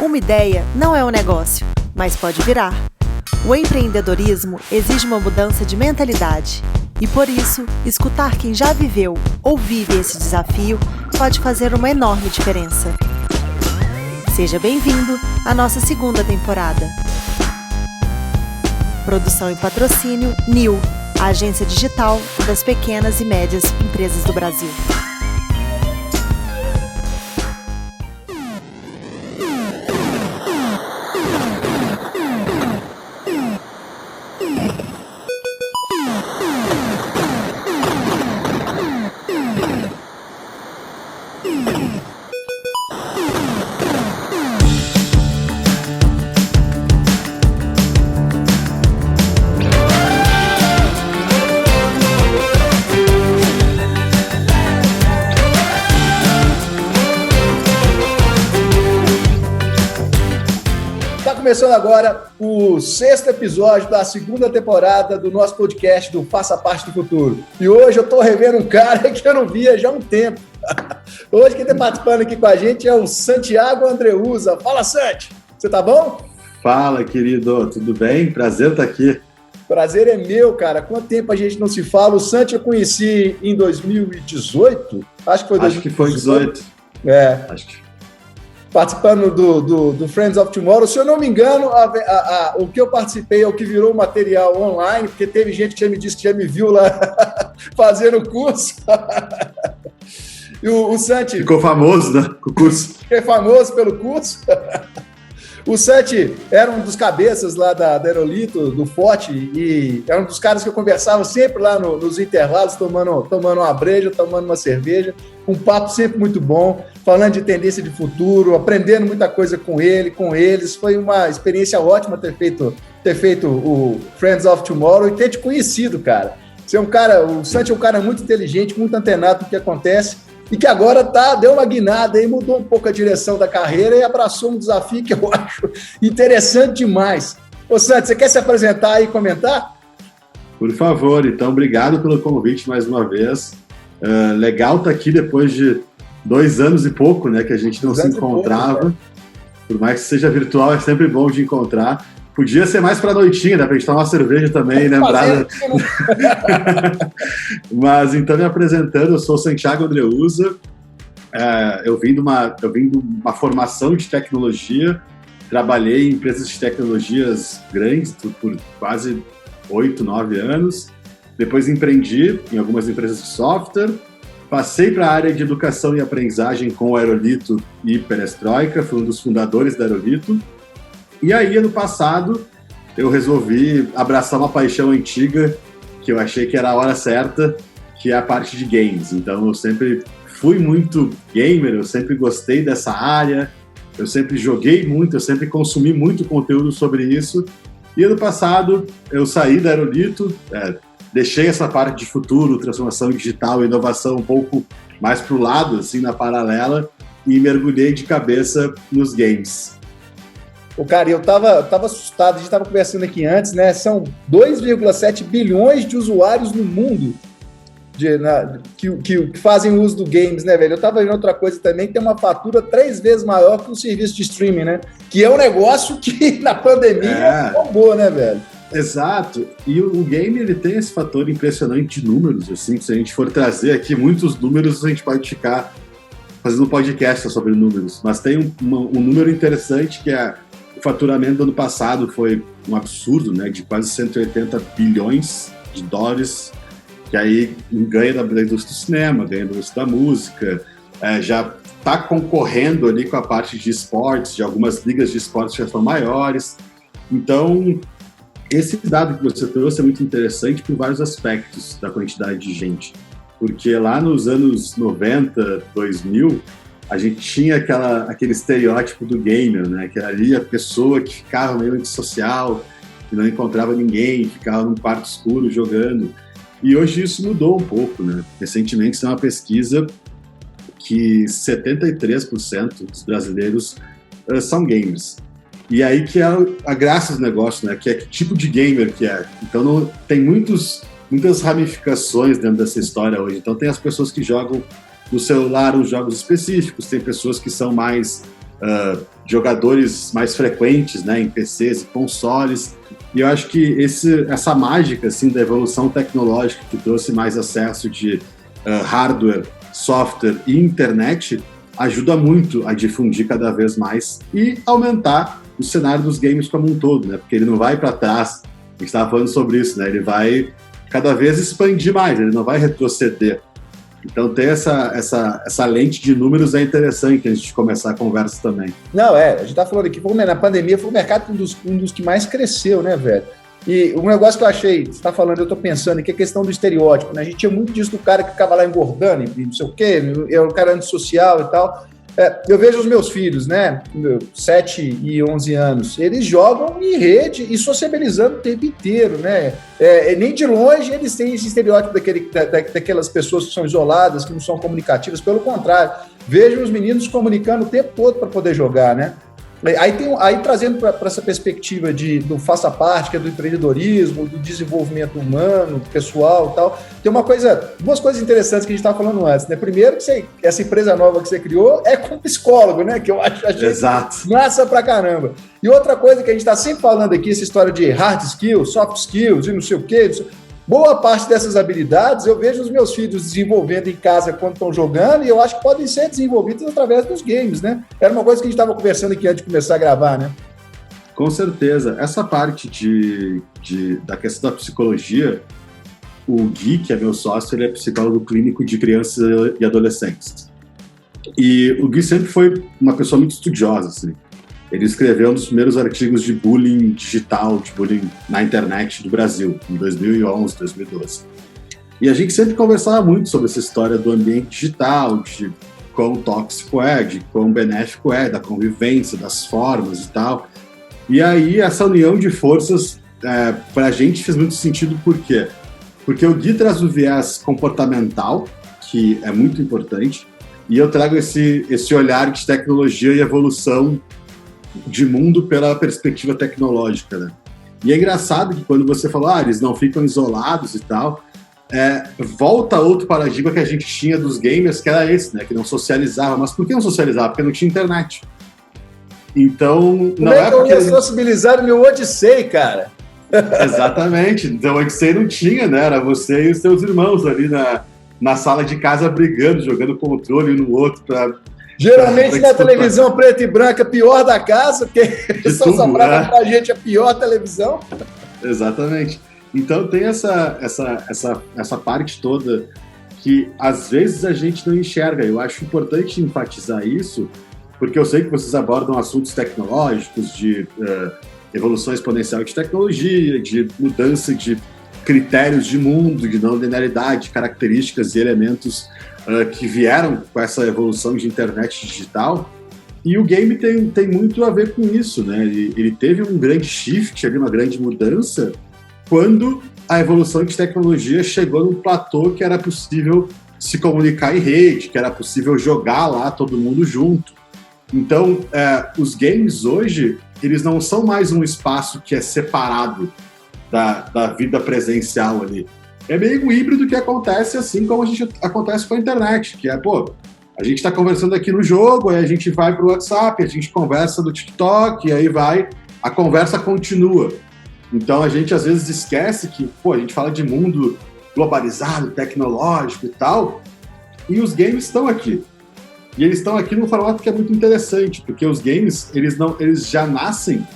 Uma ideia não é um negócio, mas pode virar. O empreendedorismo exige uma mudança de mentalidade. E por isso, escutar quem já viveu ou vive esse desafio pode fazer uma enorme diferença. Seja bem-vindo à nossa segunda temporada. Produção e patrocínio NIL, a agência digital das pequenas e médias empresas do Brasil. Começando agora o 6º episódio da segunda temporada do nosso podcast do Faça Parte do Futuro. E hoje eu estou revendo um cara que eu não via já há um tempo. Hoje quem está participando aqui com a gente é o Santiago Andreuza. Fala, Santi! Você tá bom? Fala, querido. Tudo bem? Prazer estar aqui. Prazer é meu, cara. Quanto tempo a gente não se fala? O Santi eu conheci em 2018. Acho que foi 2018. Acho que foi 18. Acho que participando do Friends of Tomorrow. Se eu não me engano, o que eu participei é o que virou material online, porque teve gente que já me disse que já me viu lá fazendo o curso. E o Santi... Ficou famoso, né, com o curso. É famoso pelo curso. O Santi era um dos cabeças lá da Aerolito, do Forte, e era um dos caras que eu conversava sempre lá nos intervalos, tomando uma breja, tomando uma cerveja, um papo sempre muito bom, falando de tendência de futuro, aprendendo muita coisa com ele, com eles. Foi uma experiência ótima ter feito o Friends of Tomorrow e ter te conhecido, cara. Você é um cara, o Santi é um cara muito inteligente, muito antenado no que acontece, e que agora deu uma guinada e mudou um pouco a direção da carreira e abraçou um desafio que eu acho interessante demais. Ô Santi, você quer se apresentar e comentar? Por favor, então, obrigado pelo convite mais uma vez. Legal estar aqui depois de 2 anos e pouco, né, que a gente não se encontrava. Por mais que seja virtual, é sempre bom de encontrar. Podia ser mais para a noitinha, dá para a gente tomar uma cerveja também, lembrar. Mas então, me apresentando, eu sou o Santiago Andreuza. Eu vim de uma formação de tecnologia, trabalhei em empresas de tecnologias grandes por quase 8, 9 anos. Depois empreendi em algumas empresas de software. Passei para a área de educação e aprendizagem com o Aerolito e Perestroika, fui um dos fundadores da Aerolito. E aí, ano passado, eu resolvi abraçar uma paixão antiga, que eu achei que era a hora certa, que é a parte de games. Então, eu sempre fui muito gamer, eu sempre gostei dessa área, eu sempre joguei muito, eu sempre consumi muito conteúdo sobre isso. E ano passado, eu saí da Aerolito, deixei essa parte de futuro, transformação digital, inovação um pouco mais para o lado, assim, na paralela, e mergulhei de cabeça nos games. Cara, eu tava assustado, a gente tava conversando aqui antes, né? São 2,7 bilhões de usuários no mundo que fazem uso do games, né, velho? Eu tava vendo outra coisa também, que tem uma fatura 3 vezes maior que o serviço de streaming, né? Que é um negócio que na pandemia bombou, né, velho? Exato. E o game, ele tem esse fator impressionante de números, assim, se a gente for trazer aqui muitos números, a gente pode ficar fazendo um podcast sobre números, mas tem um número interessante que é o faturamento do ano passado foi um absurdo, né, de quase 180 bilhões de dólares, que aí ganha da indústria do cinema, ganha da indústria da música, já está concorrendo ali com a parte de esportes, de algumas ligas de esportes que já são maiores. Então, esse dado que você trouxe é muito interessante por vários aspectos da quantidade de gente, porque lá nos anos 90, 2000, a gente tinha aquele estereótipo do gamer, né? Que era ali a pessoa que ficava meio antissocial, que não encontrava ninguém, ficava num quarto escuro jogando. E hoje isso mudou um pouco, né? Recentemente tem uma pesquisa que 73% dos brasileiros são gamers. E aí que é a graça do negócio, né? Que é que tipo de gamer que é. Então tem muitas ramificações dentro dessa história hoje. Então tem as pessoas que jogam no celular os jogos específicos, tem pessoas que são mais jogadores mais frequentes, né, em PCs e consoles. E eu acho que essa mágica assim, da evolução tecnológica que trouxe mais acesso de hardware, software e internet ajuda muito a difundir cada vez mais e aumentar o cenário dos games como um todo, né? Porque ele não vai para trás. A gente estava falando sobre isso, né? Ele vai cada vez expandir mais, ele não vai retroceder. Então ter essa lente de números é interessante antes de começar a conversa também. Não, a gente tá falando aqui, na pandemia foi o mercado um dos que mais cresceu, né, velho? E um negócio que eu achei, você tá falando, eu tô pensando aqui, é a questão do estereótipo, né? A gente tinha muito disso do cara que ficava lá engordando e não sei o quê, é um cara antissocial e tal. Eu vejo os meus filhos, né, 7 e 11 anos, eles jogam em rede e sociabilizando o tempo inteiro, né? Nem de longe eles têm esse estereótipo daquelas pessoas que são isoladas, que não são comunicativas, pelo contrário, vejo os meninos comunicando o tempo todo para poder jogar, né? Aí trazendo para essa perspectiva do faça parte, que é do empreendedorismo, do desenvolvimento humano, pessoal e tal, tem duas coisas interessantes que a gente estava falando antes, né? Primeiro, que essa empresa nova que você criou é com psicólogo, né? Que eu achei massa pra caramba. E outra coisa que a gente está sempre falando aqui, essa história de hard skills, soft skills e não sei o quê. Boa parte dessas habilidades eu vejo os meus filhos desenvolvendo em casa quando estão jogando e eu acho que podem ser desenvolvidas através dos games, né? Era uma coisa que a gente estava conversando aqui antes de começar a gravar, né? Com certeza. Essa parte da questão da psicologia, o Gui, que é meu sócio, ele é psicólogo clínico de crianças e adolescentes. E o Gui sempre foi uma pessoa muito estudiosa, assim. Ele escreveu um dos primeiros artigos de bullying digital, de bullying na internet do Brasil, em 2011, 2012. E a gente sempre conversava muito sobre essa história do ambiente digital, de quão tóxico é, de quão benéfico é, da convivência, das formas e tal. E aí essa união de forças, para a gente fez muito sentido, por quê? Porque o Gui traz o viés comportamental, que é muito importante, e eu trago esse olhar de tecnologia e evolução de mundo pela perspectiva tecnológica, né? E é engraçado que quando você fala, eles não ficam isolados e tal, volta outro paradigma que a gente tinha dos gamers, que era esse, né? Que não socializava. Mas por que não socializava? Porque não tinha internet. Então, não é porque... Como sociabilizar o meu Odyssey, cara? Exatamente. Então, o Odyssey não tinha, né? Era você e os seus irmãos ali na sala de casa brigando, jogando controle um no outro para... Geralmente na televisão preta e branca, pior da casa, porque só sobrava pra gente a pior televisão. Exatamente. Então tem essa parte toda que às vezes a gente não enxerga. Eu acho importante enfatizar isso, porque eu sei que vocês abordam assuntos tecnológicos, de evolução exponencial de tecnologia, de mudança de critérios de mundo, de não linearidade, características e elementos que vieram com essa evolução de internet digital, e o game tem muito a ver com isso, né? Ele teve um grande shift, ali, uma grande mudança, quando a evolução de tecnologia chegou num platô que era possível se comunicar em rede, que era possível jogar lá todo mundo junto. Então, os games hoje, eles não são mais um espaço que é separado da vida presencial ali. É meio um híbrido que acontece assim como acontece com a internet, que a gente está conversando aqui no jogo, aí a gente vai para o WhatsApp, a gente conversa no TikTok, e aí a conversa continua. Então a gente às vezes esquece que, a gente fala de mundo globalizado, tecnológico e tal, e os games estão aqui. E eles estão aqui num formato que é muito interessante, porque os games, eles já nascem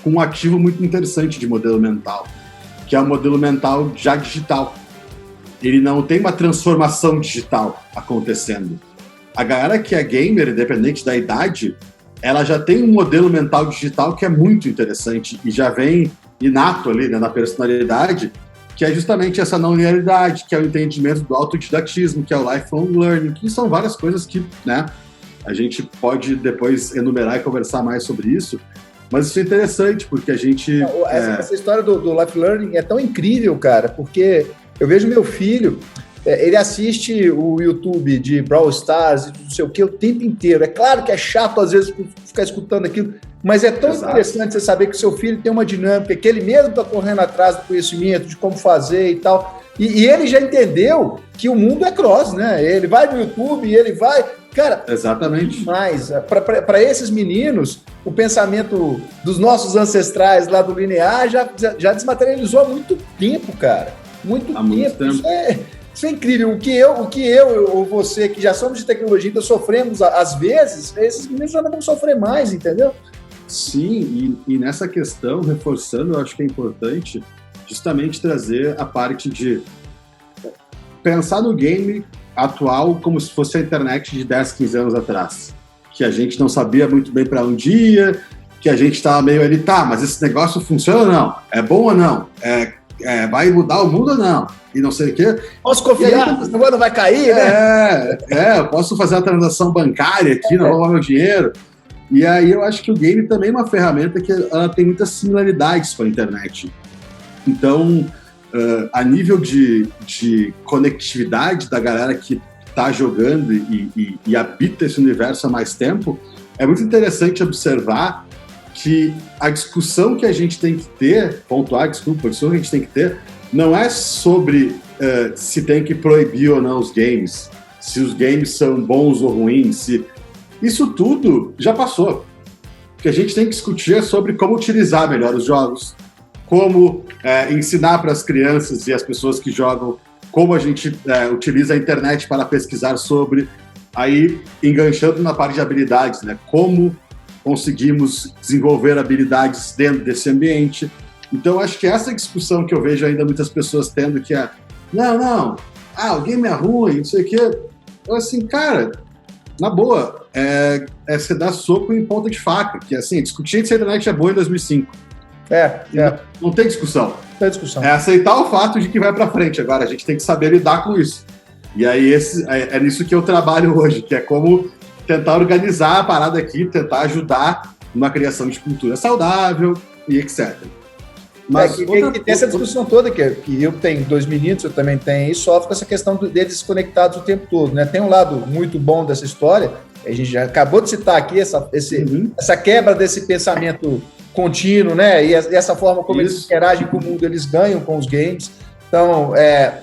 com um ativo muito interessante de modelo mental, que é o modelo mental já digital. Ele não tem uma transformação digital acontecendo. A galera que é gamer, independente da idade, ela já tem um modelo mental digital que é muito interessante e já vem inato ali, né, na personalidade, que é justamente essa não linearidade, que é o entendimento do autodidatismo, que é o lifelong learning, que são várias coisas que, né, a gente pode depois enumerar e conversar mais sobre isso. Mas isso é interessante, porque a gente... Essa história do life learning é tão incrível, cara, porque eu vejo meu filho, ele assiste o YouTube de Brawl Stars e não sei o que o tempo inteiro. É claro que é chato, às vezes, ficar escutando aquilo, mas é tão interessante você saber que o seu filho tem uma dinâmica, que ele mesmo está correndo atrás do conhecimento, de como fazer e tal. E ele já entendeu que o mundo é cross, né? Ele vai no YouTube e ele vai... Cara, exatamente. Mas para esses meninos, o pensamento dos nossos ancestrais lá do linear já desmaterializou há muito tempo, cara. Muito tempo. Isso é incrível. O que eu ou você, que já somos de tecnologia, ainda sofremos às vezes, esses meninos já não vão sofrer mais, entendeu? Sim, e nessa questão, reforçando, eu acho que é importante justamente trazer a parte de pensar no game atual como se fosse a internet de 10, 15 anos atrás. Que a gente não sabia muito bem para onde ia, que a gente estava meio ali, tá, mas esse negócio funciona ou não? É bom ou não? Vai mudar o mundo ou não? E não sei o quê. Posso confiar? Esse negócio não vai cair, né? Eu posso fazer uma transação bancária aqui, não roubar meu dinheiro. E aí eu acho que o game também é uma ferramenta que ela tem muitas similaridades com a internet. Então, a nível de conectividade da galera que está jogando e habita esse universo há mais tempo, é muito interessante observar que a discussão que a gente tem que ter, a discussão que a gente tem que ter, não é sobre se tem que proibir ou não os games, se os games são bons ou ruins, isso tudo já passou. O que a gente tem que discutir é sobre como utilizar melhor os jogos, como ensinar para as crianças e as pessoas que jogam como a gente utiliza a internet para pesquisar sobre, aí enganchando na parte de habilidades, né? Como conseguimos desenvolver habilidades dentro desse ambiente. Então, acho que essa discussão que eu vejo ainda muitas pessoas tendo, que é o game é ruim, não sei o quê. Eu, assim, cara, na boa, você dar soco em ponta de faca, que assim, discutir se a internet é boa em 2005. Não tem discussão. Não tem discussão. É aceitar o fato de que vai pra frente. Agora, a gente tem que saber lidar com isso. E aí, é nisso que eu trabalho hoje, que é como tentar organizar a parada aqui, tentar ajudar numa criação de cultura saudável e etc. Mas que tem essa discussão toda, que eu tenho 2 meninos, eu também tenho, e sofro com essa questão deles conectados o tempo todo, né? Tem um lado muito bom dessa história, a gente já acabou de citar aqui, essa quebra desse pensamento contínuo, né? E essa forma como eles interagem com o mundo, eles ganham com os games. Então,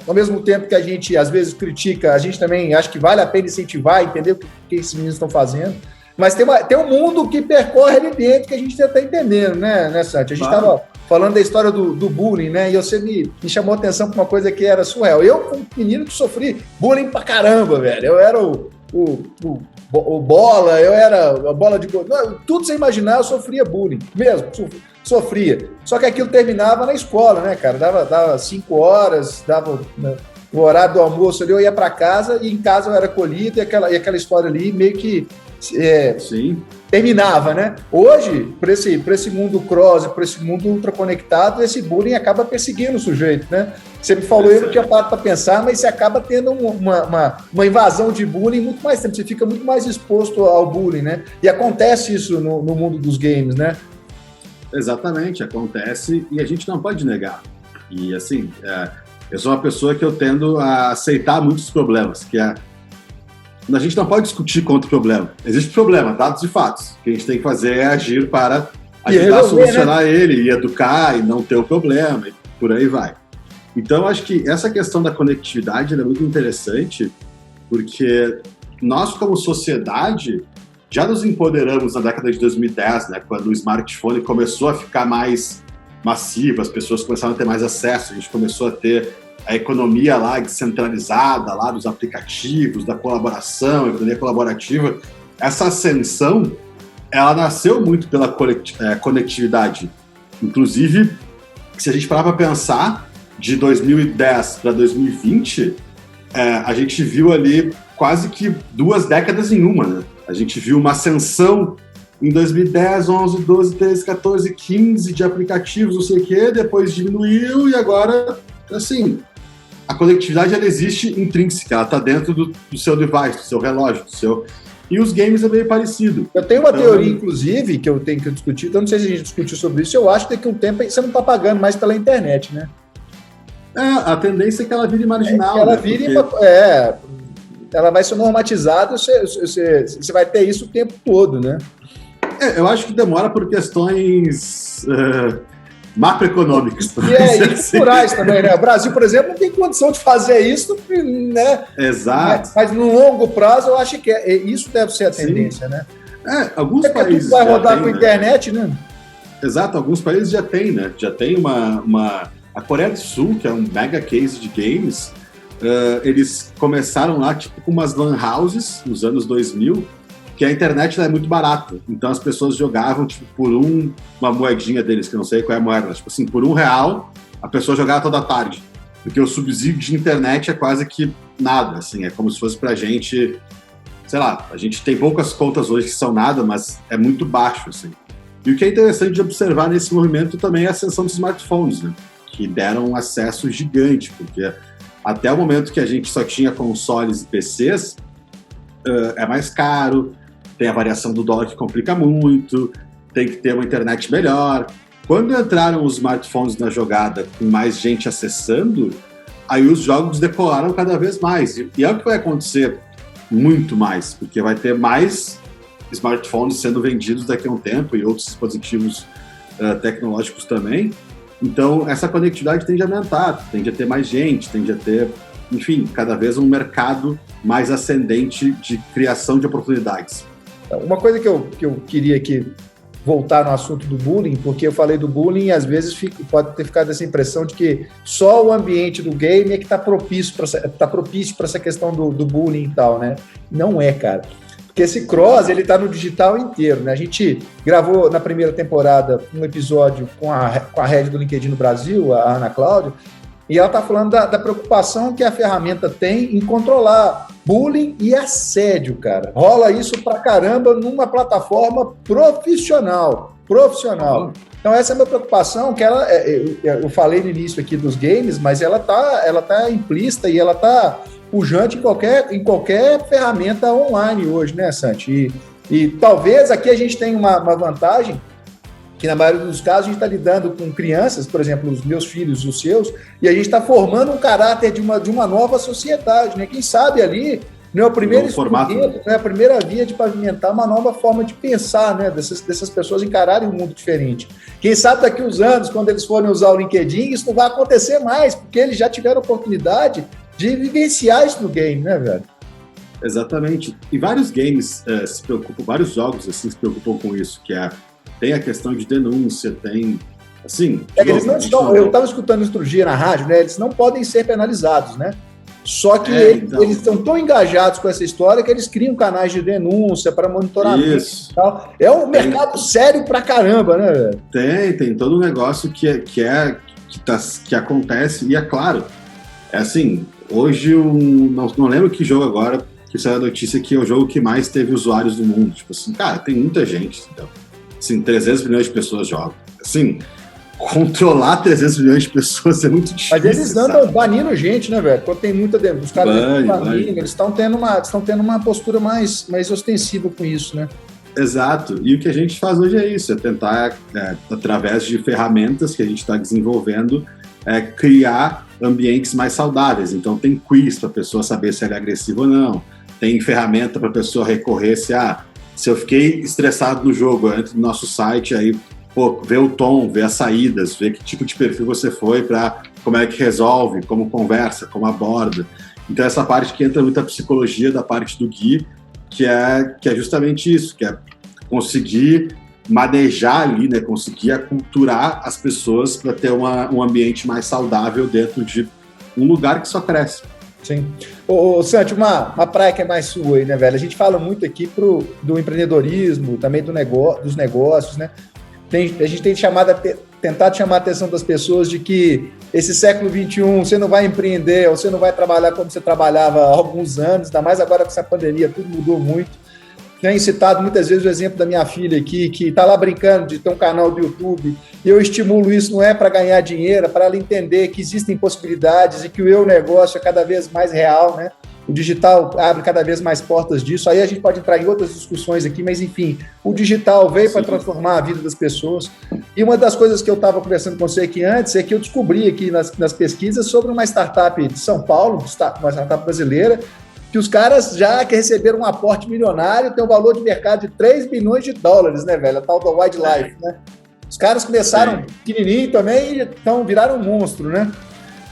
ao mesmo tempo que a gente às vezes critica, a gente também acha que vale a pena incentivar, entender o que esses meninos estão fazendo. Mas tem um mundo que percorre ali dentro que a gente está entendendo, né, Santi? A gente estava falando da história do bullying, né? E você me chamou a atenção para uma coisa que era surreal. Eu, como menino que sofri bullying pra caramba, velho. Eu era o bola, eu era a bola de gol. Tudo sem imaginar, eu sofria bullying. Mesmo, sofria. Só que aquilo terminava na escola, né, cara? Dava 5 horas, dava o horário do almoço ali, eu ia para casa e em casa eu era colhido e aquela história ali meio que terminava, né? Hoje, por esse mundo cross, por esse mundo ultraconectado, esse bullying acaba perseguindo o sujeito, né? Você me falou, eu não tinha parado para pensar, mas você acaba tendo uma invasão de bullying muito mais tempo, você fica muito mais exposto ao bullying, né? E acontece isso no mundo dos games, né? Exatamente, acontece e a gente não pode negar. E assim, eu sou uma pessoa que eu tendo a aceitar muitos problemas, que a gente não pode discutir contra o problema. Existe problema, dados e fatos. O que a gente tem que fazer é agir para ajudar a solucionar ele, e educar, e não ter o problema, e por aí vai. Então, acho que essa questão da conectividade é muito interessante, porque nós, como sociedade, já nos empoderamos na década de 2010, né, quando o smartphone começou a ficar mais massivo, as pessoas começaram a ter mais acesso, a gente começou a ter a economia lá descentralizada, lá dos aplicativos, da colaboração, a economia colaborativa. Essa ascensão, ela nasceu muito pela conectividade. Inclusive, se a gente parar para pensar, de 2010 para 2020, a gente viu ali quase que 2 décadas em uma, né? A gente viu uma ascensão em 2010, 11, 12, 13, 14, 15 de aplicativos, não sei o quê, depois diminuiu e agora, assim, a conectividade ela existe intrínseca, ela está dentro do seu device, do seu relógio, E os games é meio parecido. Eu tenho uma teoria, inclusive, que eu tenho que discutir, eu não sei se a gente discutiu sobre isso, eu acho que daqui a um tempo você não está pagando mais pela internet, né? A tendência é que ela vire marginal. Ela ela vai ser normatizada, você vai ter isso o tempo todo, né? Eu acho que demora por questões macroeconômicas. E culturais também, né? O Brasil, por exemplo, não tem condição de fazer isso, né? Exato. Mas no longo prazo, eu acho que isso deve ser a tendência, né? Alguns países tudo vai rodar com a internet, né? Exato, alguns países já tem, né? Já tem a Coreia do Sul, que é um mega case de games, eles começaram lá tipo com umas lan houses nos anos 2000, que a internet é muito barata. Então as pessoas jogavam tipo por uma moedinha deles, que eu não sei qual é a moeda, mas, tipo assim, por R$1 a pessoa jogava toda a tarde. Porque o subsídio de internet é quase que nada, assim, é como se fosse pra gente, sei lá, a gente tem poucas contas hoje que são nada, mas é muito baixo, assim. E o que é interessante de observar nesse movimento também é a ascensão dos smartphones, né? Que deram um acesso gigante, porque até o momento que a gente só tinha consoles e PCs, é mais caro, tem a variação do dólar que complica muito, tem que ter uma internet melhor. Quando entraram os smartphones na jogada com mais gente acessando, aí os jogos decolaram cada vez mais. E é o que vai acontecer muito mais, porque vai ter mais smartphones sendo vendidos daqui a um tempo e outros dispositivos tecnológicos também. Então, essa conectividade tende a aumentar, tende a ter mais gente, tende a ter, enfim, cada vez um mercado mais ascendente de criação de oportunidades. Uma coisa que eu queria aqui voltar no assunto do bullying, porque eu falei do bullying e às vezes pode ter ficado essa impressão de que só o ambiente do game é que está propício para essa questão do bullying e tal, né? Não é, cara. Porque esse cross, ele tá no digital inteiro, né? A gente gravou na primeira temporada um episódio com a head do LinkedIn no Brasil, a Ana Cláudia, e ela tá falando da preocupação que a ferramenta tem em controlar bullying e assédio, cara. Rola isso pra caramba numa plataforma profissional. Então essa é a minha preocupação, que eu falei no início aqui dos games, mas ela tá implícita e ela tá pujante em qualquer ferramenta online hoje, né, Santi? E talvez aqui a gente tenha uma vantagem, que na maioria dos casos a gente está lidando com crianças, por exemplo, os meus filhos, os seus, e a gente está formando um caráter de uma nova sociedade, né? Quem sabe ali não é o primeiro formato, não é a primeira via de pavimentar uma nova forma de pensar, né? Dessas pessoas encararem um mundo diferente. Quem sabe daqui a uns anos, quando eles forem usar o LinkedIn, isso não vai acontecer mais, porque eles já tiveram oportunidade de vivenciar isso no game, né, velho? Exatamente. E vários games vários jogos assim, se preocupam com isso, que tem a questão de denúncia, tem, assim... Eu estava escutando isso outro dia na rádio, né? Eles não podem ser penalizados, né? Só que eles estão tão engajados com essa história que eles criam canais de denúncia para monitoramento e tal. É um mercado sério pra caramba, né, velho? Tem todo um negócio que acontece, e é claro, assim, hoje não lembro que jogo agora, que saiu a notícia que é o jogo que mais teve usuários do mundo. Tipo assim, cara, tem muita gente, então. Assim, 300 milhões de pessoas jogam. Assim, controlar 300 milhões de pessoas é muito difícil. Mas eles andam banindo gente, né, velho? Quando tem muita dentro. Os caras banindo, eles estão tendo uma postura mais ostensiva com isso, né? Exato. E o que a gente faz hoje é isso, é tentar, através de ferramentas que a gente está desenvolvendo, criar ambientes mais saudáveis. Então tem quiz para a pessoa saber se ela é agressiva ou não. Tem ferramenta para a pessoa recorrer se eu fiquei estressado no jogo, eu entro no nosso site, aí, vê o tom, vê as saídas, vê que tipo de perfil você foi para como é que resolve, como conversa, como aborda. Então essa parte que entra muita psicologia da parte do Gui, que é justamente isso, que é conseguir manejar ali, né, conseguir aculturar as pessoas para ter um ambiente mais saudável dentro de um lugar que só cresce. Sim. Santi, uma praia que é mais sua aí, né, velho? A gente fala muito aqui do empreendedorismo, também dos negócios, né? A gente tem tentado chamar a atenção das pessoas de que esse século XXI você não vai empreender ou você não vai trabalhar como você trabalhava há alguns anos, ainda mais agora com essa pandemia, tudo mudou muito. Tenho citado muitas vezes o exemplo da minha filha aqui, que está lá brincando de ter um canal do YouTube, e eu estimulo isso, não é para ganhar dinheiro, é para ela entender que existem possibilidades e que o eu negócio é cada vez mais real, né? O digital abre cada vez mais portas disso, aí a gente pode entrar em outras discussões aqui, mas enfim, o digital veio para transformar a vida das pessoas. E uma das coisas que eu estava conversando com você aqui antes é que eu descobri aqui nas pesquisas sobre uma startup de São Paulo, uma startup brasileira, que os caras já que receberam um aporte milionário, tem um valor de mercado de $3 bilhões, né, velho? A tal da Wildlife, né? Os caras começaram pequenininho também e viraram um monstro, né?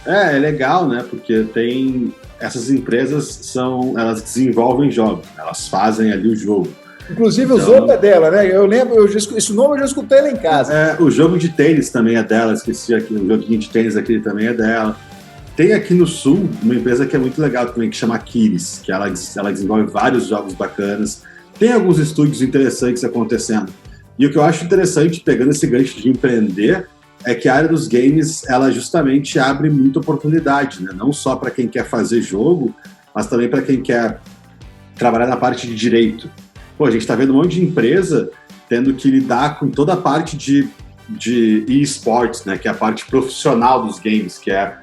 É legal, né? Porque tem... Essas empresas elas desenvolvem jogos, elas fazem ali o jogo. Inclusive o Zopa é dela, né? Eu lembro, esse nome eu já escutei lá em casa. O jogo de tênis também é dela, esqueci aqui, o joguinho de tênis aqui também é dela. Tem aqui no Sul uma empresa que é muito legal também, que chama Kiris, que ela desenvolve vários jogos bacanas. Tem alguns estúdios interessantes acontecendo. E o que eu acho interessante, pegando esse gancho de empreender, é que a área dos games, ela justamente abre muita oportunidade, né? Não só para quem quer fazer jogo, mas também para quem quer trabalhar na parte de direito. Pô, a gente está vendo um monte de empresa tendo que lidar com toda a parte de e-sports, né? Que é a parte profissional dos games, que é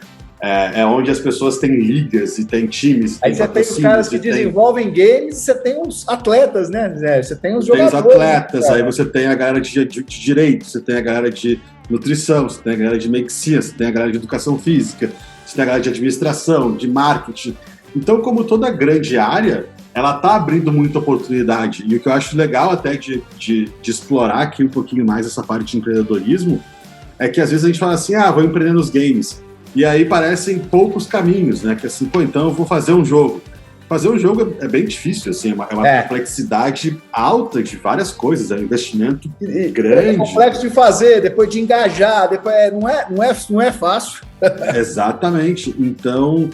onde as pessoas têm ligas e têm times. Aí você tem os caras que desenvolvem games, você tem os atletas, né, Zé? Você tem os jogadores. Tem os atletas, aí você tem a galera de direito, você tem a galera de nutrição, você tem a galera de medicina, você tem a galera de educação física, você tem a galera de administração, de marketing. Então, como toda grande área, ela está abrindo muita oportunidade. E o que eu acho legal até de explorar aqui um pouquinho mais essa parte de empreendedorismo é que às vezes a gente fala assim, vou empreender nos games. E aí parecem poucos caminhos, né? Que assim, então eu vou fazer um jogo. Fazer um jogo é bem difícil, assim, é uma complexidade alta de várias coisas, é um investimento grande. É complexo de fazer, depois de engajar, depois não é fácil. Exatamente. Então,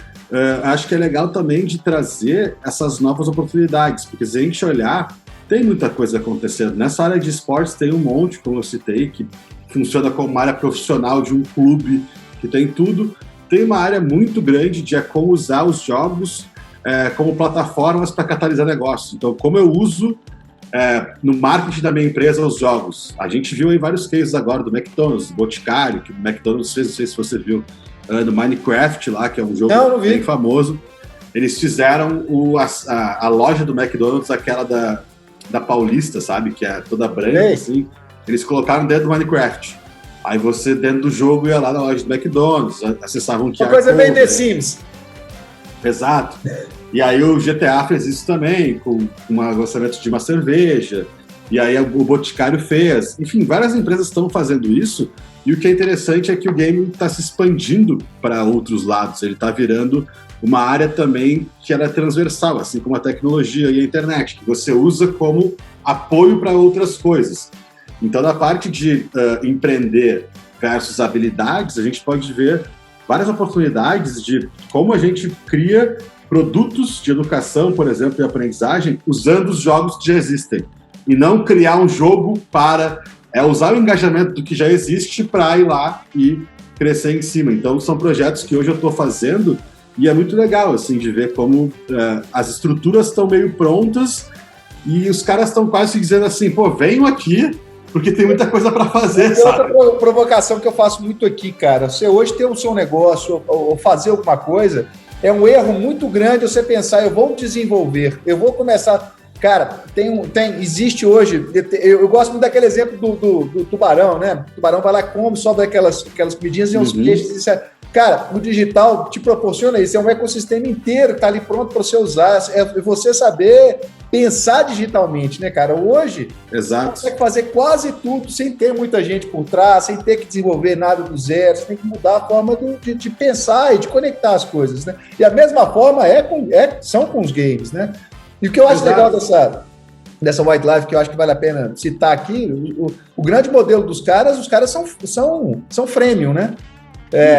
acho que é legal também de trazer essas novas oportunidades, porque se a gente olhar, tem muita coisa acontecendo. Nessa área de esportes tem um monte, como eu citei, que funciona como uma área profissional de um clube, que tem tudo. Tem uma área muito grande de como usar os jogos como plataformas para catalisar negócios. Então, como eu uso no marketing da minha empresa os jogos. A gente viu aí vários cases agora do McDonald's, do Boticário, que o McDonald's fez, não sei se você viu, no Minecraft lá, que é um jogo bem famoso. Eles fizeram a loja do McDonald's, aquela da Paulista, sabe? Que é toda branca, assim. Eles colocaram dentro do Minecraft. Aí você, dentro do jogo, ia lá na loja do McDonald's, acessava um QR Code. Uma coisa bem The Sims. Exato. E aí o GTA fez isso também, com um lançamento de uma cerveja. E aí o Boticário fez. Enfim, várias empresas estão fazendo isso. E o que é interessante é que o game está se expandindo para outros lados. Ele está virando uma área também que ela é transversal, assim como a tecnologia e a internet, que você usa como apoio para outras coisas. Então, na parte de empreender versus habilidades, a gente pode ver várias oportunidades de como a gente cria produtos de educação, por exemplo, e aprendizagem, usando os jogos que já existem. E não criar um jogo para usar o engajamento do que já existe para ir lá e crescer em cima. Então, são projetos que hoje eu estou fazendo e é muito legal, assim, de ver como as estruturas estão meio prontas e os caras estão quase dizendo assim, pô, venham aqui, porque tem muita coisa para fazer, sabe? Outra provocação que eu faço muito aqui, cara, você hoje ter o seu negócio ou fazer alguma coisa, é um erro muito grande você pensar, eu vou desenvolver, eu vou começar... Cara, existe hoje, eu gosto muito daquele exemplo do tubarão, né? O tubarão vai lá, come, sobe aquelas comidinhas e uns peixes. Cara, o digital te proporciona isso, é um ecossistema inteiro que está ali pronto para você usar, é você saber pensar digitalmente, né, cara? Hoje, exato, você consegue fazer quase tudo sem ter muita gente por trás, sem ter que desenvolver nada do zero, você tem que mudar a forma de pensar e de conectar as coisas, né? E a mesma forma são com os games, né? E o que eu acho legal dessa White Life, que eu acho que vale a pena citar aqui, o grande modelo dos caras, os caras são freemium, né?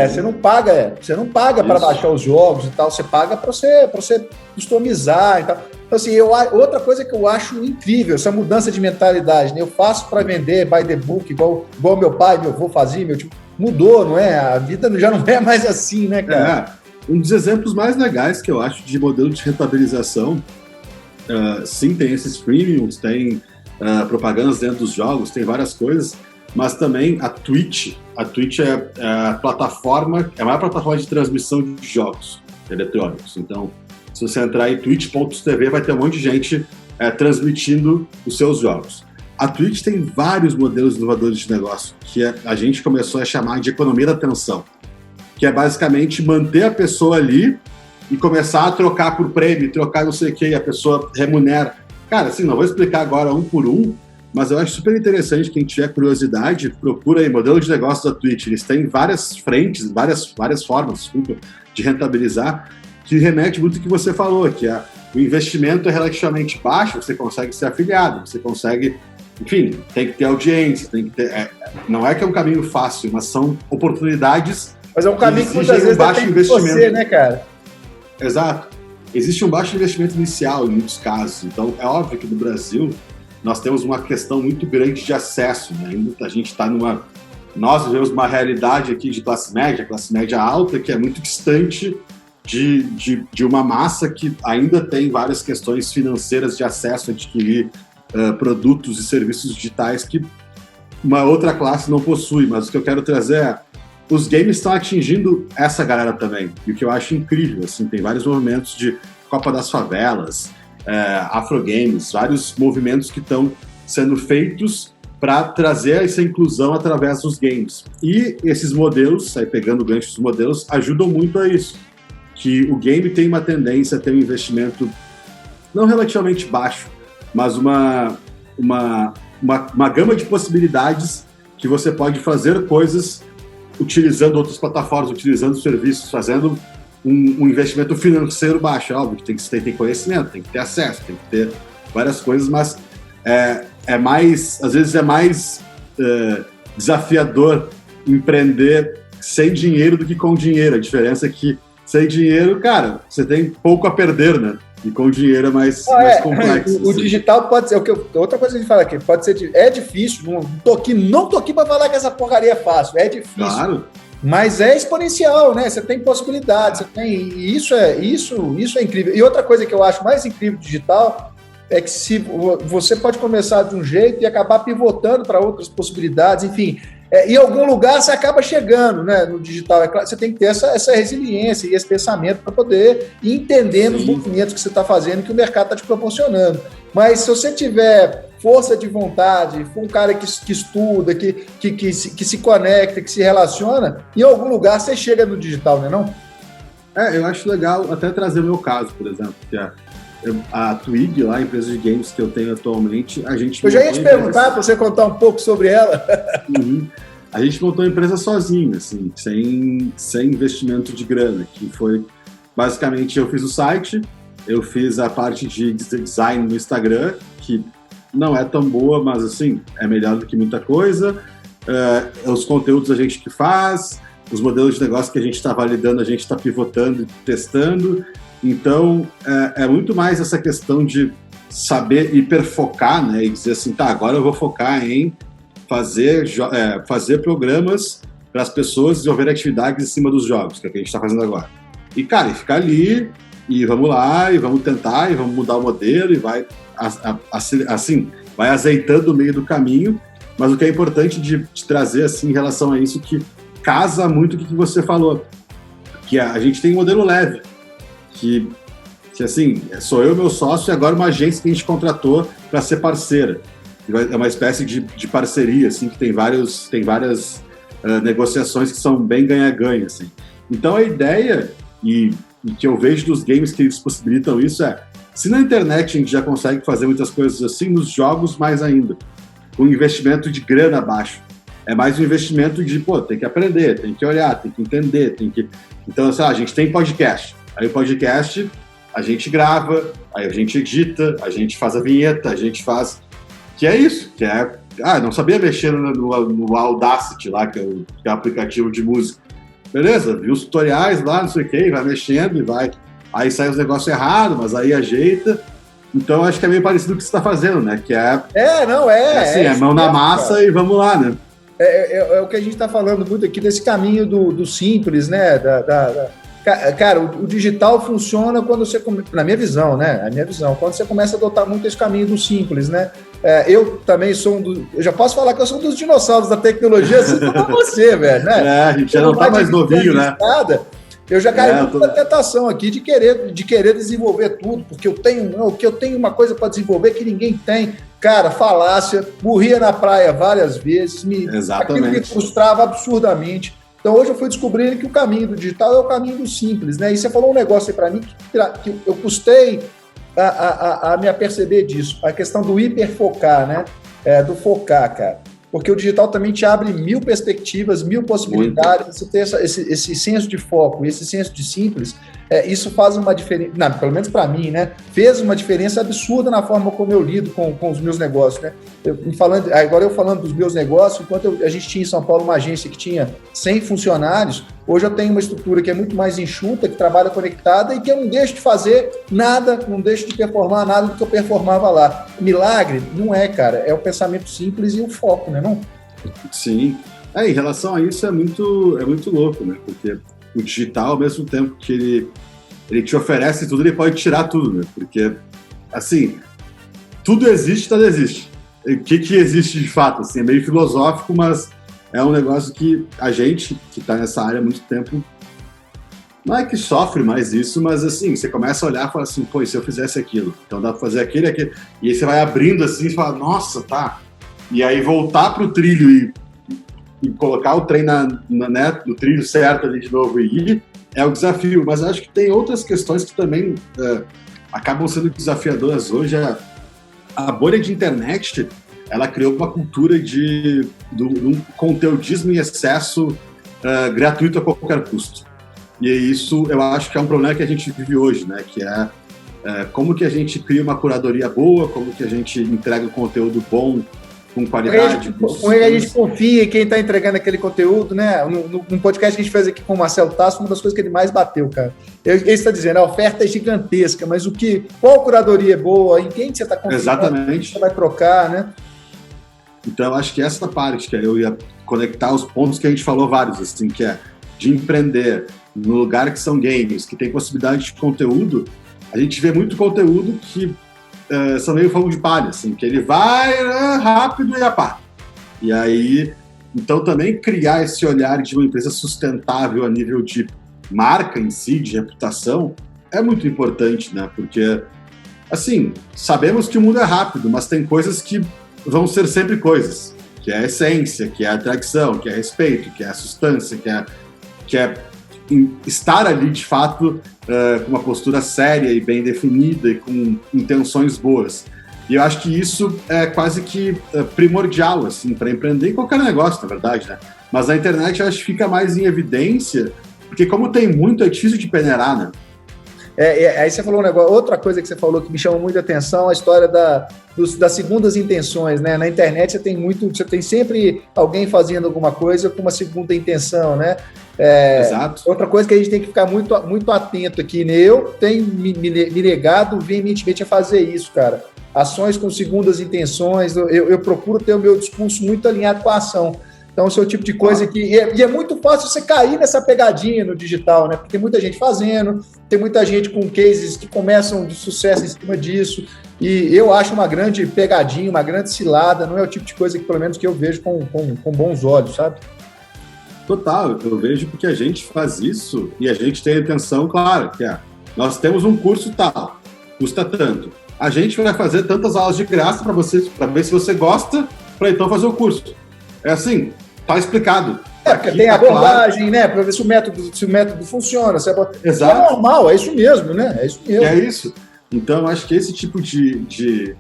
Você não paga para baixar os jogos e tal, você paga para você customizar e tal. Então, assim, outra coisa que eu acho incrível, essa mudança de mentalidade, né? Eu faço para vender by the book, igual meu pai, meu avô fazia, meu tipo, mudou, não é? A vida já não é mais assim, né, cara? Um dos exemplos mais legais que eu acho de modelo de rentabilização, sim, tem esses freemiums, tem propagandas dentro dos jogos, tem várias coisas, mas também a Twitch é a plataforma, é a maior plataforma de transmissão de jogos eletrônicos. Então, se você entrar em twitch.tv, vai ter um monte de gente transmitindo os seus jogos. A Twitch tem vários modelos inovadores de negócio, que a gente começou a chamar de economia da atenção, que é basicamente manter a pessoa ali e começar a trocar por prêmio, trocar não sei o que, e a pessoa remunera. Cara, assim, não vou explicar agora um por um, Mas eu acho super interessante, quem tiver curiosidade, procura aí, modelo de negócio da Twitch. Eles têm várias frentes, várias formas, desculpa, de rentabilizar, que remete muito ao que você falou, que o investimento é relativamente baixo, você consegue ser afiliado, você consegue, enfim, tem que ter audiência, tem que ter, não é que é um caminho fácil, mas são oportunidades. Mas é um caminho que muitas vezes baixo investimento. Você, né, cara? Exato. Existe um baixo investimento inicial em muitos casos, então é óbvio que no Brasil nós temos uma questão muito grande de acesso, né? A gente está nós vivemos uma realidade aqui de classe média alta, que é muito distante de uma massa que ainda tem várias questões financeiras de acesso a adquirir produtos e serviços digitais que uma outra classe não possui. Mas o que eu quero trazer é, os games estão atingindo essa galera também, e o que eu acho incrível, assim, tem vários movimentos de Copa das Favelas, Afrogames, vários movimentos que estão sendo feitos para trazer essa inclusão através dos games. E esses modelos, aí pegando o gancho dos modelos, ajudam muito a isso. Que o game tem uma tendência a ter um investimento não relativamente baixo, mas uma gama de possibilidades que você pode fazer coisas utilizando outras plataformas, utilizando serviços, fazendo um investimento financeiro baixo. É óbvio que tem que ter conhecimento, tem que ter acesso, tem que ter várias coisas, mas às vezes é mais desafiador empreender sem dinheiro do que com dinheiro. A diferença é que sem dinheiro, cara, você tem pouco a perder, né? E com dinheiro é mais complexo. O digital pode ser, outra coisa que a gente fala aqui, pode ser, é difícil, não tô aqui para falar que essa porcaria é fácil, é difícil. Claro. Mas é exponencial, né? Você tem possibilidades, e isso é incrível. E outra coisa que eu acho mais incrível do digital é que se você pode começar de um jeito e acabar pivotando para outras possibilidades, enfim, em algum lugar você acaba chegando, né? No digital, é claro, você tem que ter essa resiliência e esse pensamento para poder ir entendendo os movimentos que você está fazendo e que o mercado está te proporcionando. Mas se você tiver força de vontade, for um cara que estuda, que se conecta, que se relaciona, em algum lugar você chega no digital, né, não? Eu acho legal até trazer o meu caso, por exemplo, que a Twig, lá, a empresa de games que eu tenho atualmente, a gente... Eu já ia te perguntar para você contar um pouco sobre ela. Uhum. A gente montou a empresa sozinho, assim, sem investimento de grana, que foi, basicamente, eu fiz o site, eu fiz a parte de design no Instagram, que não é tão boa, mas, assim, é melhor do que muita coisa. Os conteúdos a gente que faz, os modelos de negócio que a gente está validando, a gente está pivotando e testando. Então, é muito mais essa questão de saber hiperfocar, né? E dizer assim, tá, agora eu vou focar em fazer programas para as pessoas desenvolverem atividades em cima dos jogos, que é o que a gente está fazendo agora. E, cara, e ficar ali, e vamos lá, e vamos tentar, e vamos mudar o modelo, e vai, assim, vai azeitando o meio do caminho. Mas o que é importante de trazer, assim, em relação a isso, que casa muito com o que você falou, que a gente tem um modelo leve, que assim, sou eu, meu sócio, e agora uma agência que a gente contratou para ser parceira. É uma espécie de parceria, assim, que tem várias negociações que são bem ganha-ganha, assim. Então a ideia, e que eu vejo dos games que eles possibilitam isso se na internet a gente já consegue fazer muitas coisas assim, nos jogos mais ainda, com investimento de grana baixo. É mais um investimento de, tem que aprender, tem que olhar, tem que entender, Então, a gente tem podcast. Aí o podcast a gente grava, aí a gente edita, a gente faz a vinheta, a gente faz... Que é isso, não sabia mexer no Audacity lá, que é o aplicativo de música. Beleza, viu os tutoriais lá, não sei o que, vai mexendo e vai. Aí sai os negócios errados, mas aí ajeita. Então acho que é meio parecido com o que você está fazendo, né? Que é mão na massa, cara. E vamos lá, né? É o que a gente está falando muito aqui desse caminho do simples, né? Cara, o digital funciona quando você, na minha visão, né? A minha visão, quando você começa a adotar muito esse caminho do simples, né? Eu também sou eu já posso falar que eu sou um dos dinossauros da tecnologia, assim como você, velho, né? A gente já não tá mais novinho, né? Eu já caí muita tentação aqui de querer desenvolver tudo, porque eu tenho uma coisa para desenvolver que ninguém tem. Cara, falácia, morria na praia várias vezes, aquilo me frustrava absurdamente. Então hoje eu fui descobrindo que o caminho do digital é o caminho do simples, né? E você falou um negócio aí para mim que eu custei a me aperceber disso, a questão do hiperfocar, né? do focar, cara. Porque o digital também te abre 1000 perspectivas, 1000 possibilidades. Você ter esse senso de foco, esse senso de simples, isso faz uma diferença, pelo menos para mim, né? Fez uma diferença absurda na forma como eu lido com os meus negócios, né? Agora eu falando dos meus negócios, enquanto a gente tinha em São Paulo uma agência que tinha 100 funcionários, hoje eu tenho uma estrutura que é muito mais enxuta, que trabalha conectada e que eu não deixo de fazer nada, não deixo de performar nada do que eu performava lá. Milagre? Não é, cara. É o pensamento simples e o foco, né? Não? Sim. Em relação a isso é muito louco, né? Porque o digital, ao mesmo tempo que ele te oferece tudo, ele pode tirar tudo, né? Porque, assim, tudo existe, nada existe. O que existe de fato? Assim, é meio filosófico, mas é um negócio que a gente, que está nessa área há muito tempo, não é que sofre mais isso, mas assim, você começa a olhar e fala assim, pô, e se eu fizesse aquilo? Então dá para fazer aquele. E aí você vai abrindo assim e fala, nossa, tá. E aí voltar pro trilho e colocar o trem no trilho certo ali de novo e ir, é o desafio. Mas eu acho que tem outras questões que também acabam sendo desafiadoras hoje. A bolha de internet, ela criou uma cultura de um conteudismo em excesso gratuito a qualquer custo. E isso eu acho que é um problema que a gente vive hoje, né? Que é como que a gente cria uma curadoria boa, como que a gente entrega um conteúdo bom, com qualidade. Com ele a gente confia em quem está entregando aquele conteúdo, né? Num podcast que a gente fez aqui com o Marcelo Tasso, uma das coisas que ele mais bateu, cara. Ele está dizendo, a oferta é gigantesca, mas qual curadoria é boa, em quem você está confiando, exatamente, você vai trocar, né? Então, eu acho que essa parte, que eu ia conectar os pontos que a gente falou vários, assim, que é de empreender no lugar que são games, que tem possibilidade de conteúdo, a gente vê muito conteúdo que são meio fogo de palha, assim, que ele vai rápido e apaga. E aí, então também criar esse olhar de uma empresa sustentável a nível de marca em si, de reputação, é muito importante, né? Porque, assim, sabemos que o mundo é rápido, mas tem coisas que vão ser sempre coisas, que é a essência, que é a tradição, que é respeito, que é a substância, que é estar ali, de fato, com uma postura séria e bem definida e com intenções boas. E eu acho que isso é quase que primordial, assim, para empreender em qualquer negócio, na verdade, né? Mas na internet eu acho que fica mais em evidência, porque como tem muito, é difícil de peneirar, né? Aí você falou um negócio, outra coisa que você falou que me chamou muita atenção, a história das segundas intenções, né? Na internet você tem sempre alguém fazendo alguma coisa com uma segunda intenção, né? Exato. Outra coisa que a gente tem que ficar muito, muito atento aqui, né? Eu tenho me negado veementemente a fazer isso, cara. Ações com segundas intenções, eu procuro ter o meu discurso muito alinhado com a ação. Então, esse é o tipo de coisa que... E é muito fácil você cair nessa pegadinha no digital, né? Porque tem muita gente fazendo, tem muita gente com cases que começam de sucesso em cima disso, e eu acho uma grande pegadinha, uma grande cilada, não é o tipo de coisa que, pelo menos, que eu vejo com bons olhos, sabe? Total, eu vejo porque a gente faz isso e a gente tem a intenção, claro, que nós temos um curso tal, custa tanto. A gente vai fazer tantas aulas de graça para você, para ver se você gosta, para então fazer o curso. É assim, tá explicado. Porque tem a abordagem, claro, né? Para ver se o método funciona. Exato. É normal, é isso mesmo, né? É isso mesmo. É isso. Então, eu acho que esse tipo de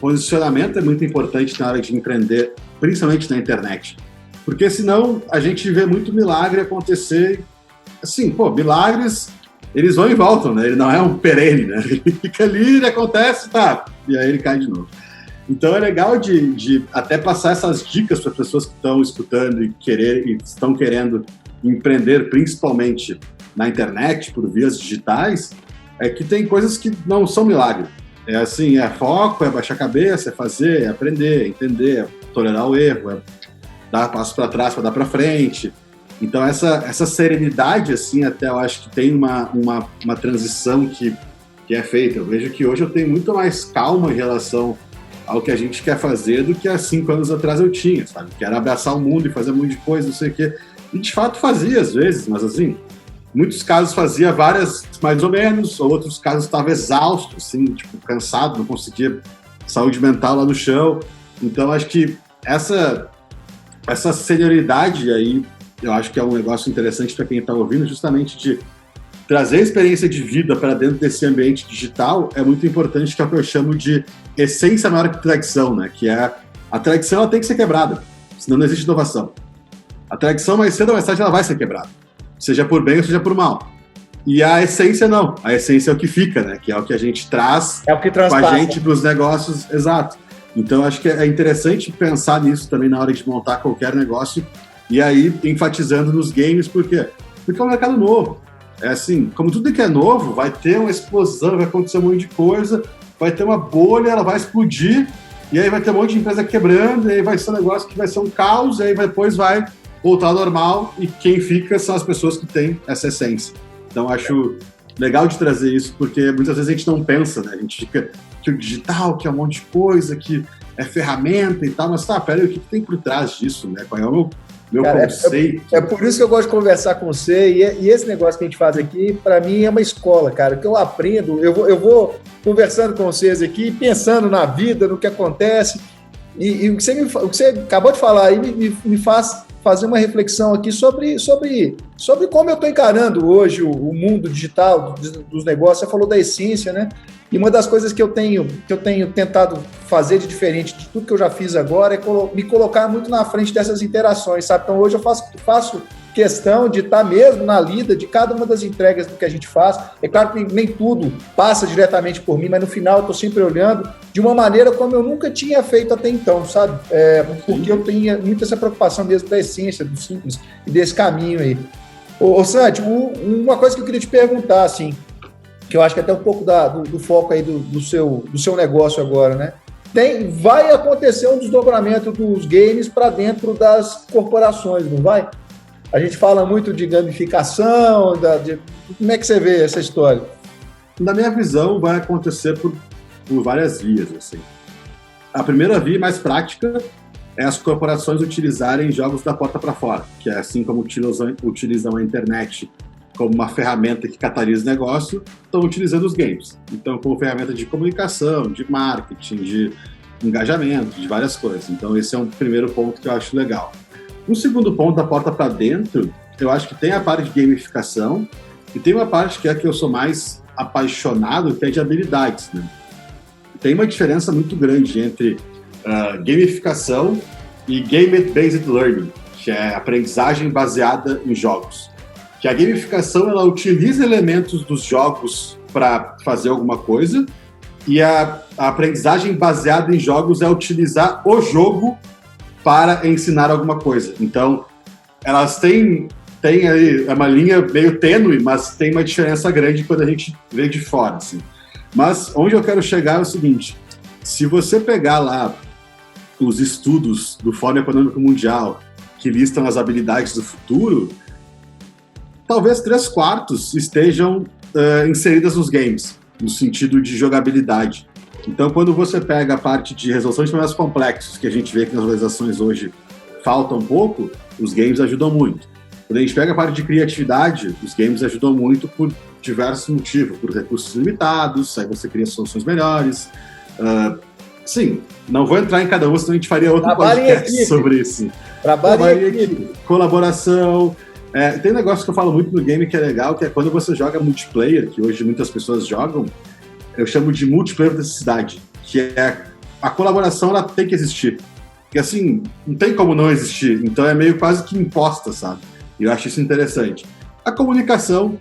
posicionamento é muito importante na hora de empreender, principalmente na internet. Porque senão a gente vê muito milagre acontecer. Assim, milagres, eles vão e voltam, né? Ele não é um perene, né? Ele fica ali, ele acontece, tá. E aí ele cai de novo. Então é legal de até passar essas dicas para as pessoas que estão escutando e estão querendo empreender, principalmente na internet, por vias digitais, que tem coisas que não são milagre. É assim, é foco, é baixar a cabeça, é fazer, é aprender, é entender, é tolerar o erro, é dar passo para trás para dar para frente. Então essa serenidade, assim, até eu acho que tem uma transição que é feita. Eu vejo que hoje eu tenho muito mais calma em relação ao que a gente quer fazer do que há 5 anos atrás eu tinha, sabe? Que era abraçar o mundo e fazer um monte de coisa, não sei o quê. E de fato fazia às vezes, mas assim, muitos casos fazia várias mais ou menos, outros casos estava exausto, assim, tipo, cansado, não conseguia saúde mental lá no chão. Então acho que essa senioridade aí, eu acho que é um negócio interessante para quem está ouvindo, justamente de trazer a experiência de vida para dentro desse ambiente digital é muito importante, que é o que eu chamo de essência maior que tradição, né? Que é a tradição, ela tem que ser quebrada, senão não existe inovação. A tradição, mais cedo ou mais tarde, ela vai ser quebrada, seja por bem ou seja por mal. E a essência não, a essência é o que fica, né? Que é o que a gente traz com a gente para os negócios, exato. Então acho que é interessante pensar nisso também na hora de montar qualquer negócio, e aí enfatizando nos games, por quê? Porque é um mercado novo. É assim, como tudo que é novo, vai ter uma explosão, vai acontecer um monte de coisa, vai ter uma bolha, ela vai explodir, e aí vai ter um monte de empresa quebrando, e aí vai ser um negócio que vai ser um caos, e aí depois vai voltar ao normal, e quem fica são as pessoas que têm essa essência. Então acho legal de trazer isso, porque muitas vezes a gente não pensa, né? A gente fica que o digital, que é um monte de coisa, que é ferramenta e tal, mas peraí, o que tem por trás disso, né? Qual é o meu conceito? É por isso que eu gosto de conversar com você, e esse negócio que a gente faz aqui, para mim, é uma escola, cara, que eu aprendo, eu vou conversando com vocês aqui, pensando na vida, no que acontece, e o que você acabou de falar aí me faz fazer uma reflexão aqui sobre como eu estou encarando hoje o mundo digital dos negócios. Você falou da essência, né? E uma das coisas que eu tenho tentado fazer de diferente de tudo que eu já fiz agora é me colocar muito na frente dessas interações, sabe? Então hoje eu faço questão de estar mesmo na lida de cada uma das entregas do que a gente faz. É claro que nem tudo passa diretamente por mim, mas no final eu estou sempre olhando de uma maneira como eu nunca tinha feito até então, sabe? Porque eu tenho muito essa preocupação mesmo da essência, do simples e desse caminho aí. Ô Santi, uma coisa que eu queria te perguntar, assim, que eu acho que é até um pouco do foco aí do seu negócio agora, né? Vai acontecer um desdobramento dos games para dentro das corporações, não vai? A gente fala muito de gamificação, como é que você vê essa história? Na minha visão, vai acontecer por várias vias, assim. A primeira via mais prática é as corporações utilizarem jogos da porta para fora, que é assim como utilizam a internet como uma ferramenta que catalisa negócio, estão utilizando os games. Então, como ferramenta de comunicação, de marketing, de engajamento, de várias coisas. Então, esse é um primeiro ponto que eu acho legal. Um segundo ponto, da porta para dentro, eu acho que tem a parte de gamificação e tem uma parte que é a que eu sou mais apaixonado, que é de habilidades, né? Tem uma diferença muito grande entre gamificação e game-based learning, que é aprendizagem baseada em jogos. Que a gamificação, ela utiliza elementos dos jogos para fazer alguma coisa, e a aprendizagem baseada em jogos é utilizar o jogo para ensinar alguma coisa. Então, elas têm aí uma linha meio tênue, mas tem uma diferença grande quando a gente vê de fora, assim. Mas onde eu quero chegar é o seguinte: se você pegar lá os estudos do Fórum Econômico Mundial que listam as habilidades do futuro, talvez 3/4 estejam inseridas nos games, no sentido de jogabilidade. Então, quando você pega a parte de resolução de problemas complexos, que a gente vê que nas organizações hoje falta um pouco, os games ajudam muito. Quando a gente pega a parte de criatividade, os games ajudam muito por diversos motivos, por recursos limitados, aí você cria soluções melhores. Sim, não vou entrar em cada um, senão a gente faria outro podcast sobre isso. Trabalho em equipe. Colaboração. Tem um negócio que eu falo muito no game que é legal, que é quando você joga multiplayer, que hoje muitas pessoas jogam, eu chamo de multiplayer da necessidade, que é a colaboração, ela tem que existir. Porque assim, não tem como não existir, então é meio quase que imposta, sabe? E eu acho isso interessante. A comunicação,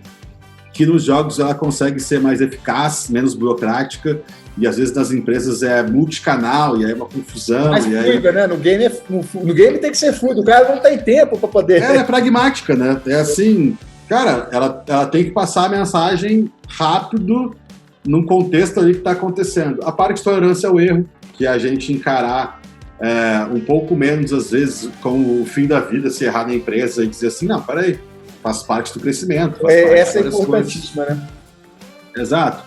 que nos jogos ela consegue ser mais eficaz, menos burocrática, e às vezes nas empresas é multicanal, e aí é uma confusão. Mais fluida, né? No game tem que ser fluido, o cara não tem tempo para poder... Ela é pragmática, né? É assim, cara, ela tem que passar a mensagem rápido, num contexto ali que está acontecendo. A parte de tolerância ao erro, que é a gente encarar um pouco menos, às vezes, como o fim da vida, se errar na empresa e dizer assim, não, peraí, faz parte do crescimento. Essa é importantíssima, né? Exato.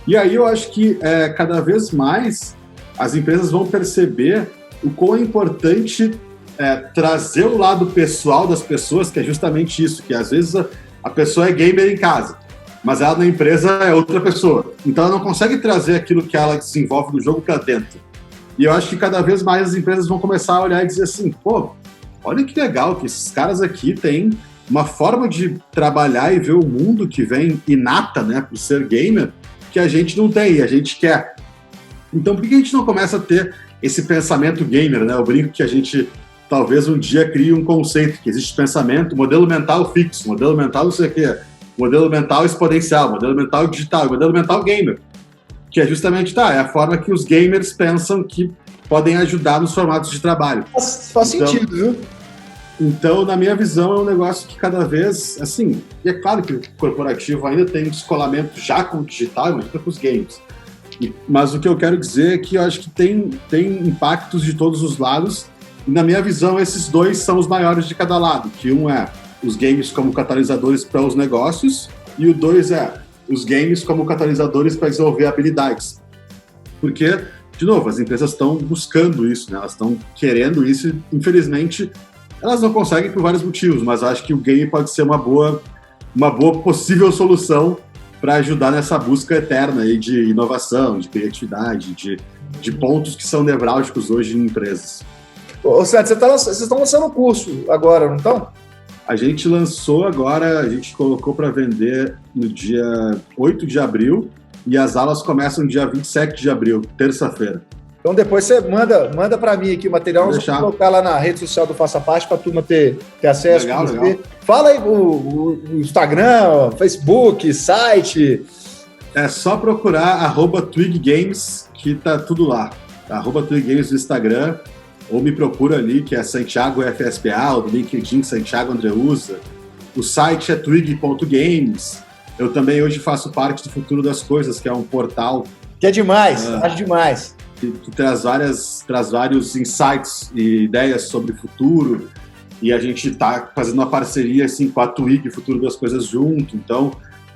E aí eu acho que cada vez mais as empresas vão perceber o quão é importante trazer o lado pessoal das pessoas, que é justamente isso, que às vezes a pessoa é gamer em casa, mas ela na empresa é outra pessoa. Então ela não consegue trazer aquilo que ela desenvolve no jogo para dentro. E eu acho que cada vez mais as empresas vão começar a olhar e dizer assim, pô, olha que legal que esses caras aqui têm uma forma de trabalhar e ver o mundo que vem inata, né, por ser gamer, que a gente não tem, a gente quer. Então, por que a gente não começa a ter esse pensamento gamer, né? Eu brinco que a gente talvez um dia crie um conceito, que existe pensamento, modelo mental fixo, modelo mental não sei o quê, modelo mental exponencial, modelo mental digital, modelo mental gamer, que é justamente, é a forma que os gamers pensam que podem ajudar nos formatos de trabalho. Faz sentido, viu? Então, na minha visão, é um negócio que cada vez, assim, e é claro que o corporativo ainda tem um descolamento já com o digital, imagina com os games. Mas o que eu quero dizer é que eu acho que tem impactos de todos os lados, e na minha visão, esses dois são os maiores de cada lado, que um é os games como catalisadores para os negócios, e o dois é os games como catalisadores para desenvolver habilidades. Porque, de novo, as empresas estão buscando isso, né? Elas estão querendo isso e, infelizmente, elas não conseguem por vários motivos, mas eu acho que o game pode ser uma boa possível solução para ajudar nessa busca eterna aí de inovação, de criatividade, de pontos que são nevrálgicos hoje em empresas. Ô, Sérgio, vocês estão lançando um curso agora, não estão? A gente lançou agora, a gente colocou para vender no dia 8 de abril e as aulas começam no dia 27 de abril, terça-feira. Então depois você manda para mim aqui o material, nós vamos colocar lá na rede social do Faça Parte para a turma ter acesso. Legal. Fala aí o Instagram, Facebook, site. É só procurar @twiggames, que tá tudo lá. @twiggames no Instagram, ou me procura ali, que é Santiago FSPA, ou do LinkedIn Santiago Andreuza. O site é twig.games. Eu também hoje faço parte do Futuro das Coisas, que é um portal. Que é demais, acho demais. Que traz vários insights e ideias sobre o futuro, e a gente está fazendo uma parceria assim, com a Twig, Futuro das Coisas junto. Então,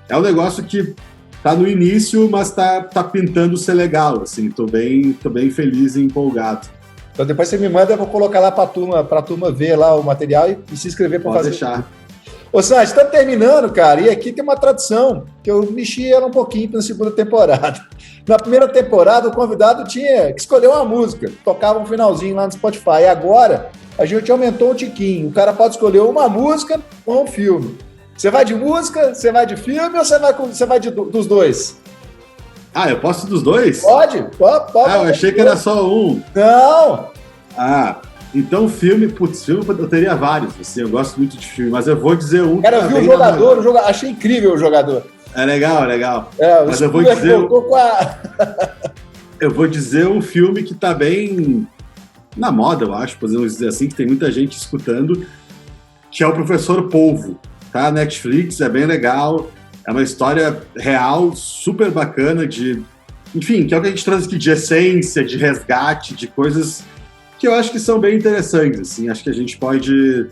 é um negócio que está no início, mas tá pintando ser legal. Assim, tô bem feliz e empolgado. Então depois você me manda, eu vou colocar lá para a turma ver lá o material e se inscrever para fazer. Pode deixar. Ô, Sérgio, estamos terminando, cara, e aqui tem uma tradição, que eu mexi ela um pouquinho na segunda temporada. Na primeira temporada, o convidado tinha que escolher uma música, tocava um finalzinho lá no Spotify. E agora, a gente aumentou um tiquinho. O cara pode escolher uma música ou um filme. Você vai de música, você vai de filme ou você vai dos dois? Ah, eu posso dos dois? Pode. Eu achei que era só um. Não! Então filme eu teria vários, assim, eu gosto muito de filme, mas eu vou dizer um... Cara, eu vi o jogador, achei incrível o jogador. É legal. Mas eu vou dizer... Eu vou dizer um filme que tá bem na moda, eu acho, podemos dizer assim, que tem muita gente escutando, que é o Professor Polvo, tá? Netflix, é bem legal, é uma história real, super bacana, enfim, que é o que a gente traz aqui de essência, de resgate, de coisas que eu acho que são bem interessantes, assim, acho que a gente pode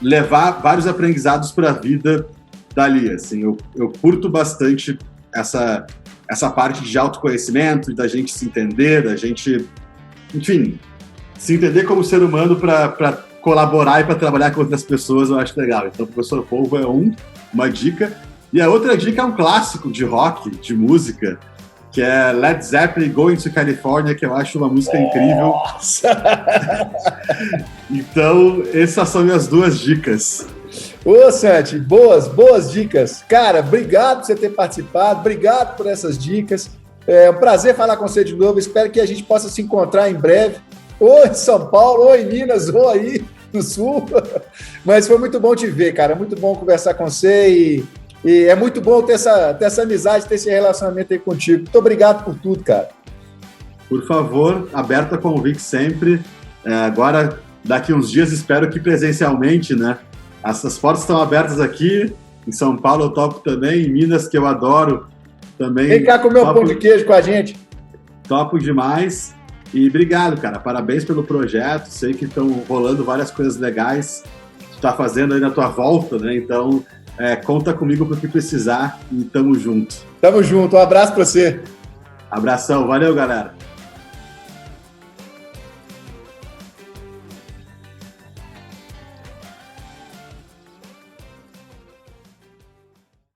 levar vários aprendizados para a vida dali, assim, eu curto bastante essa parte de autoconhecimento, da gente se entender, da gente, enfim, se entender como ser humano para colaborar e para trabalhar com outras pessoas, eu acho legal. Então, o Professor Polvo é uma dica, e a outra dica é um clássico de rock, de música, que é Led Zeppelin, Going to California, que eu acho uma música incrível. Nossa! Então, essas são minhas duas dicas. Ô, Santi, boas dicas. Cara, obrigado por você ter participado, obrigado por essas dicas. É um prazer falar com você de novo, espero que a gente possa se encontrar em breve, ou em São Paulo, ou em Minas, ou aí no Sul. Mas foi muito bom te ver, cara, muito bom conversar com você e é muito bom ter essa amizade, ter esse relacionamento aí contigo. Muito obrigado por tudo, cara. Por favor, aberto a convite sempre. Agora, daqui uns dias, espero que presencialmente, né? Essas portas estão abertas aqui. Em São Paulo eu topo também. Em Minas, que eu adoro também. Vem cá comer um pão de queijo com a gente. Topo demais. E obrigado, cara. Parabéns pelo projeto. Sei que estão rolando várias coisas legais que tu tá fazendo aí na tua volta, né? Então, conta comigo para o que precisar e tamo junto. Tamo junto. Um abraço para você. Abração. Valeu, galera.